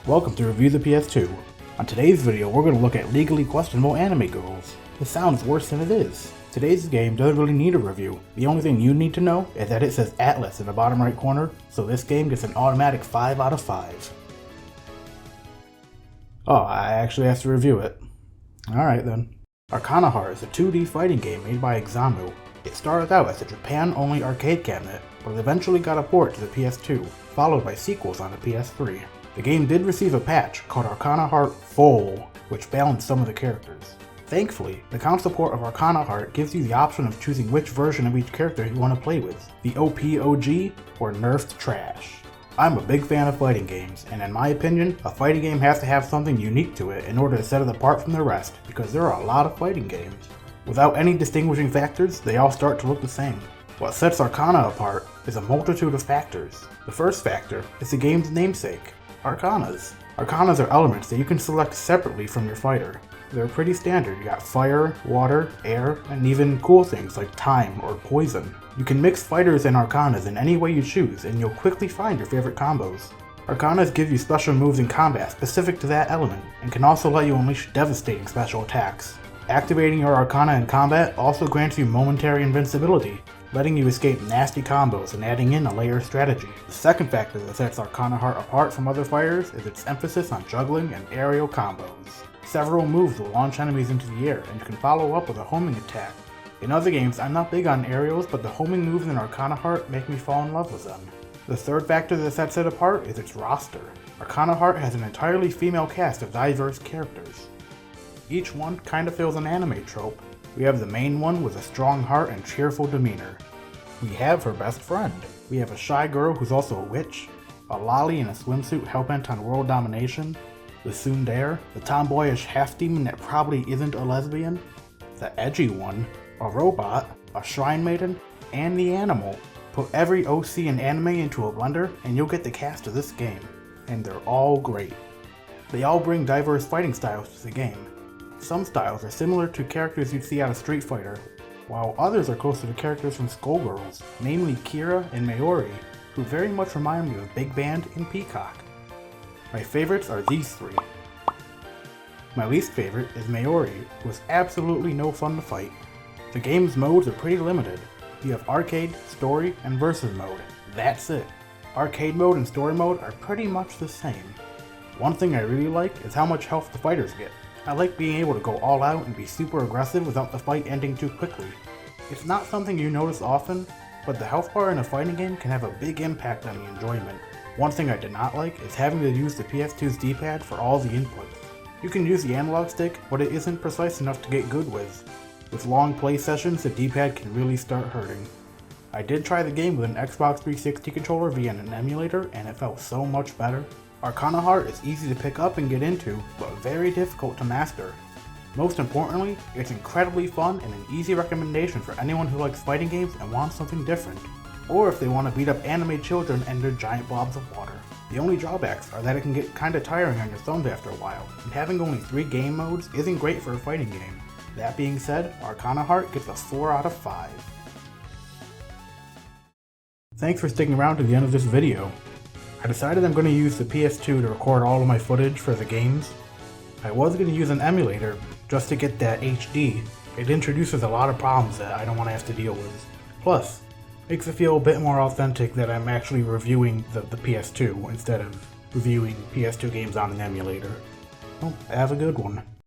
Welcome to Review the PS2. On today's video, we're going to look at legally questionable anime girls. This sounds worse than it is. Today's game doesn't really need a review. The only thing you need to know is that it says Atlas in the bottom right corner, so this game gets an automatic 5 out of 5. Oh, I actually have to review it. Alright then. Arcana Heart is a 2D fighting game made by Examu. It started out as a Japan-only arcade cabinet, but eventually got a port to the PS2, followed by sequels on the PS3. The game did receive a patch called Arcana Heart Full, which balanced some of the characters. Thankfully, the console port of Arcana Heart gives you the option of choosing which version of each character you want to play with, the OP/OG or nerfed trash. I'm a big fan of fighting games, and in my opinion, a fighting game has to have something unique to it in order to set it apart from the rest, because there are a lot of fighting games. Without any distinguishing factors, they all start to look the same. What sets Arcana apart is a multitude of factors. The first factor is the game's namesake, Arcanas. Arcanas are elements that you can select separately from your fighter. They're pretty standard. You got fire, water, air, and even cool things like time or poison. You can mix fighters and Arcanas in any way you choose, and you'll quickly find your favorite combos. Arcanas give you special moves in combat specific to that element, and can also let you unleash devastating special attacks. Activating your Arcana in combat also grants you momentary invincibility, letting you escape nasty combos and adding in a layer of strategy. The second factor that sets Arcana Heart apart from other fighters is its emphasis on juggling and aerial combos. Several moves will launch enemies into the air, and you can follow up with a homing attack. In other games, I'm not big on aerials, but the homing moves in Arcana Heart make me fall in love with them. The third factor that sets it apart is its roster. Arcana Heart has an entirely female cast of diverse characters. Each one kinda fills an anime trope. We have the main one with a strong heart and cheerful demeanor. We have her best friend. We have a shy girl who's also a witch, a lolly in a swimsuit hellbent on world domination, the tsundere, the tomboyish half-demon that probably isn't a lesbian, the edgy one, a robot, a shrine maiden, and the animal. Put every OC and anime into a blender and you'll get the cast of this game. And they're all great. They all bring diverse fighting styles to the game. Some styles are similar to characters you'd see out of Street Fighter, while others are closer to characters from Skullgirls, namely Kira and Mayuri, who very much remind me of Big Band and Peacock. My favorites are these three. My least favorite is Mayuri, who is absolutely no fun to fight. The game's modes are pretty limited. You have Arcade, Story, and Versus mode. That's it. Arcade mode and Story mode are pretty much the same. One thing I really like is how much health the fighters get. I like being able to go all out and be super aggressive without the fight ending too quickly. It's not something you notice often, but the health bar in a fighting game can have a big impact on the enjoyment. One thing I did not like is having to use the PS2's D-pad for all the inputs. You can use the analog stick, but it isn't precise enough to get good with. With long play sessions, the D-pad can really start hurting. I did try the game with an Xbox 360 controller via an emulator, and it felt so much better. Arcana Heart is easy to pick up and get into, but very difficult to master. Most importantly, it's incredibly fun and an easy recommendation for anyone who likes fighting games and wants something different, or if they want to beat up anime children and their giant blobs of water. The only drawbacks are that it can get kinda tiring on your thumbs after a while, and having only 3 game modes isn't great for a fighting game. That being said, Arcana Heart gets a 4 out of 5. Thanks for sticking around to the end of this video. I decided I'm going to use the PS2 to record all of my footage for the games. I was going to use an emulator just to get that HD. It introduces a lot of problems that I don't want to have to deal with. Plus, makes it feel a bit more authentic that I'm actually reviewing the PS2 instead of reviewing PS2 games on an emulator. Well, have a good one.